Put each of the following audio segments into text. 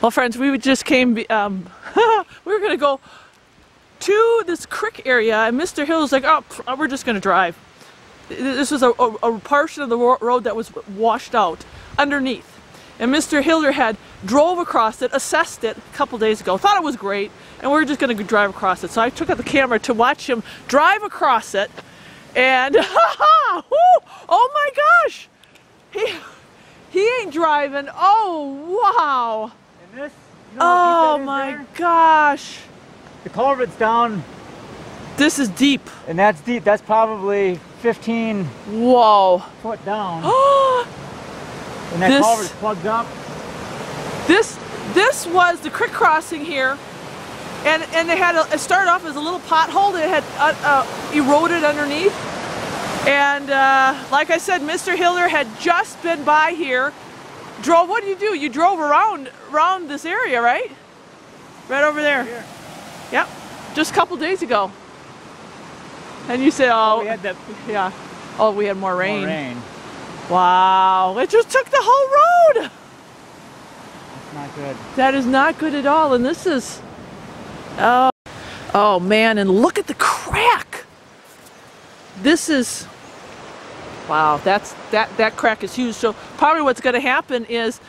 Well, friends, we just came, we were going to go to this creek area, and Mr. Hill was like, oh, we're just going to drive. This was a portion of the road that was washed out underneath. And Mr. Hilder had drove across it, assessed it a couple days ago, thought it was great, and we were just going to drive across it. So I took out the camera to watch him drive across it, and oh my gosh, he ain't driving. Oh wow! And this, you know, oh my gosh! The culvert's down. This is deep. And that's deep. That's probably 15 Whoa. foot down. And that culvert's plugged up. This was the creek crossing here, and they had it started off as a little pothole that had eroded underneath. And like I said, Mr. Hilder had just been by here. Drove. What did you do? You drove around this area, right? Right over there. Here. Yep. Just a couple days ago. And you said, oh, we had that. Yeah. Oh, we had more rain. More rain. Wow. It just took the whole road. That's not good. That is not good at all. And this is, oh man, and look at the crack. This is, wow, that crack is huge. So probably what's going to happen is,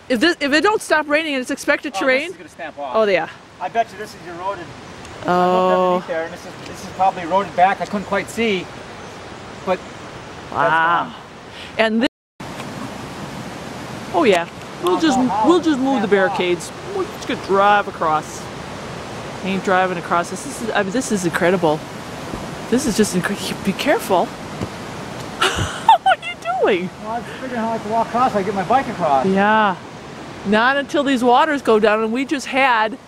if it don't stop raining and it's expected to rain. This is going to snap off. Oh yeah. I bet you this is eroded. Oh. I looked underneath there, and this is probably eroded back. I couldn't quite see, but wow. And this, oh yeah, we'll just move the barricades. We're just gonna drive across. Ain't driving across. This is incredible. This is just incredible. Be careful. What are you doing? Well, I was figuring how I could walk across. I get my bike across. Yeah. Not until these waters go down, and we just had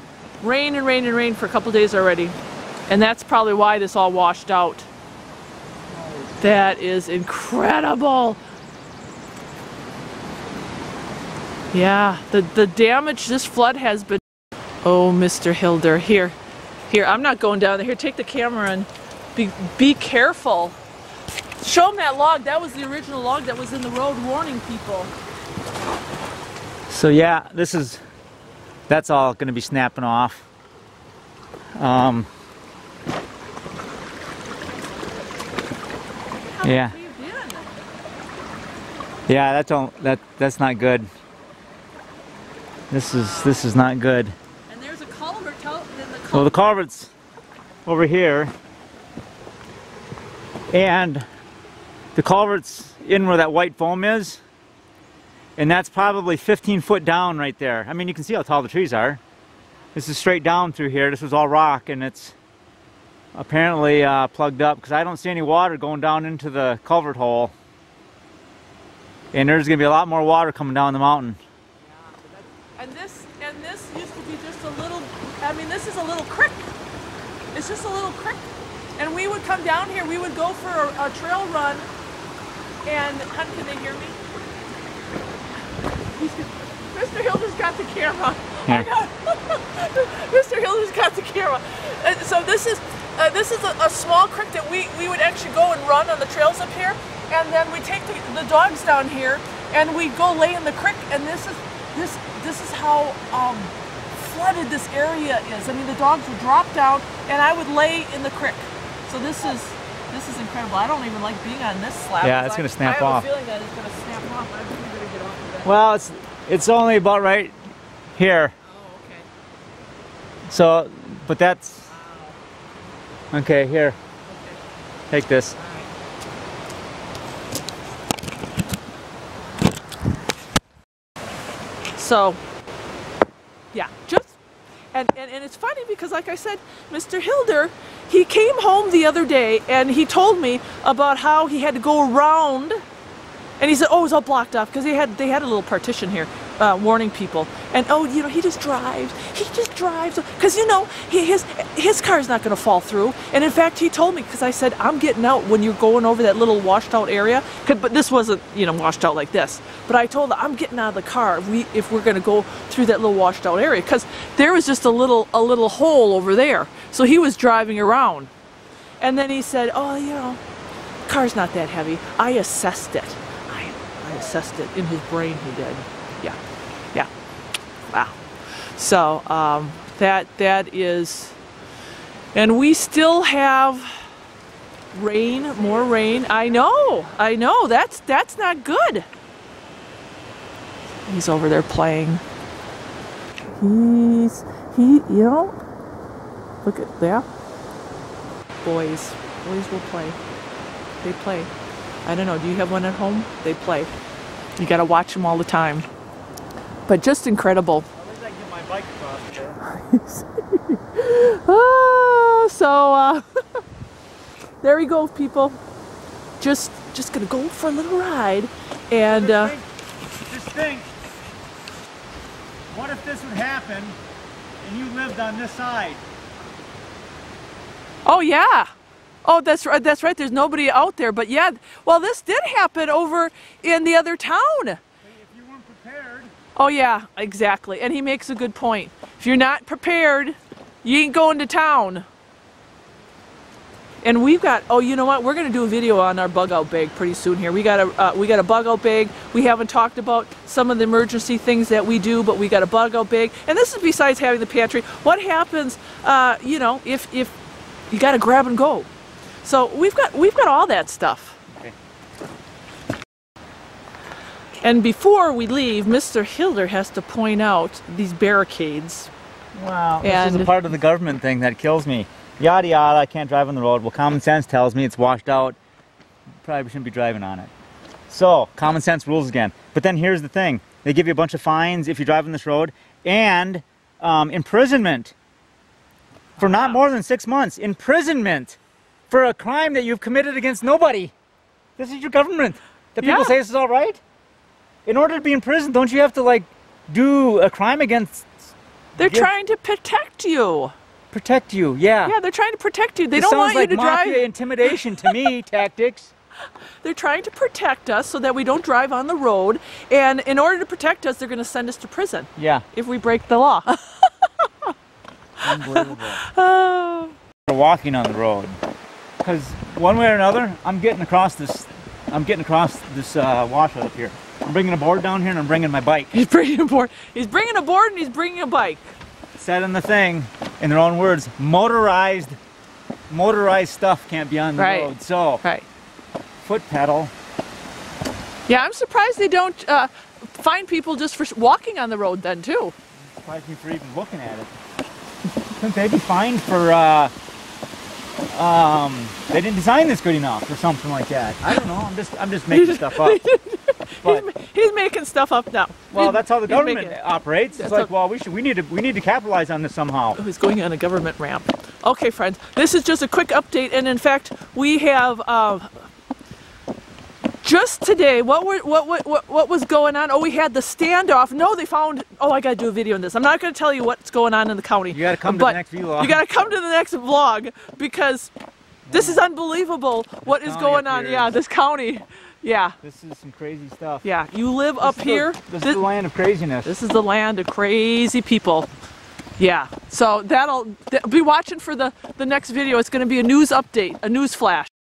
rain and rain and rain for a couple days already, and that's probably why this all washed out. That is incredible. Yeah, the damage this flood has been. Oh, Mr. Hilder, here, I'm not going down there. Here, take the camera and be careful. Show them that log. That was the original log that was in the road warning people. So yeah, that's all going to be snapping off. Yeah. Yeah, that's not good. This is not good. And there's a culvert. Well, the culvert's over here, and the culvert's in where that white foam is, and that's probably 15 foot down right there. I mean, you can see how tall the trees are. This is straight down through here. This was all rock, and it's apparently plugged up because I don't see any water going down into the culvert hole. And there's going to be a lot more water coming down the mountain. Yeah, and this used to be just a little, I mean, this is a little creek. It's just a little creek. And we would come down here, we would go for a trail run, and, honey, can they hear me? Mr. Hilder's got the camera. Yeah. Mr. Hilder's got the camera. So this is a small creek that we would actually go and run on the trails up here, and then we take the dogs down here, and we go lay in the creek, and this is how flooded this area is. I mean, the dogs would drop down, and I would lay in the creek. So this is incredible. I don't even like being on this slab. Yeah, it's going to snap off. I have a feeling that it's going to snap off. I'm really going to get off of that. Well, it's only about right here. Oh, okay. So, but that's okay. Here, Okay. take this. So, yeah, and it's funny because, like I said, Mr. Hilder, he came home the other day and he told me about how he had to go around, and he said, oh, it was all blocked off because they had a little partition here, warning people, and oh, you know, he just drives because, you know, his car's not going to fall through. And in fact, he told me, because I said, I'm getting out when you're going over that little washed out area, but this wasn't, you know, washed out like this, but I told him I'm getting out of the car if we're going to go through that little washed out area, because there was just a little hole over there. So he was driving around, and then he said, oh, you know, car's not that heavy. I assessed it. I assessed it in his brain. He did. Yeah. Wow. So that is, and we still have rain, more rain. I know, that's not good. He's over there playing. You know, look at that. Boys will play. They play. I don't know, do you have one at home? They play. You gotta watch them all the time. But just incredible. At least I can get my bike across there. There you go, people. Just gonna go for a little ride, and just think, what if this would happen and you lived on this side? oh yeah. Oh, that's right. That's right. There's nobody out there, but yeah. Well, this did happen over in the other town. If you weren't prepared. Oh yeah, exactly. And he makes a good point. If you're not prepared, you ain't going to town. And we've got, oh, you know what? We're gonna do a video on our bug out bag pretty soon here. We got a bug out bag. We haven't talked about some of the emergency things that we do, but we got a bug out bag. And this is besides having the pantry. What happens, you know, if you got to grab and go? So we've got all that stuff. Okay. And before we leave, Mr. Hilder has to point out these barricades. Wow, this is a part of the government thing that kills me. Yada yada, I can't drive on the road. Well, common sense tells me it's washed out. Probably shouldn't be driving on it. So, common sense rules again. But then here's the thing. They give you a bunch of fines if you drive on this road, and imprisonment for not more than 6 months. Imprisonment for a crime that you've committed against nobody. This is your government. The people say this is all right? In order to be in prison, don't you have to, like, do a crime against... They're trying to protect you. Protect you, yeah. Yeah, they're trying to protect you. They don't want you to drive. Sounds like mafia intimidation to me, tactics. They're trying to protect us so that we don't drive on the road. And in order to protect us, they're going to send us to prison. Yeah. If we break the law. Unbelievable. We're walking on the road. Because one way or another, I'm getting across this washout up here. I'm bringing a board down here and I'm bringing my bike. He's bringing a board. He's bringing a board and he's bringing a bike. Said in the thing, in their own words, motorized stuff can't be on the road. So, foot pedal. Yeah, I'm surprised they don't fine people just for walking on the road then too. Surprised me for even looking at it. Couldn't they be fined for they didn't design this good enough or something like that? I don't know. I'm just making stuff up. But, he's making stuff up now. Well, that's how the government operates. It's like, well, we need to capitalize on this somehow. Oh, he's going on a government ramp. Okay, friends, this is just a quick update, and in fact, we have just today. What was going on? Oh, we had the standoff. No, they found. Oh, I got to do a video on this. I'm not going to tell you what's going on in the county. You got to come to the next vlog. You got to come to the next vlog because this is unbelievable. What is going on? Yeah, this county. Yeah. This is some crazy stuff. Yeah, you live up here. This is the land of craziness. This is the land of crazy people. Yeah. So be watching for the next video. It's going to be a news update, a news flash.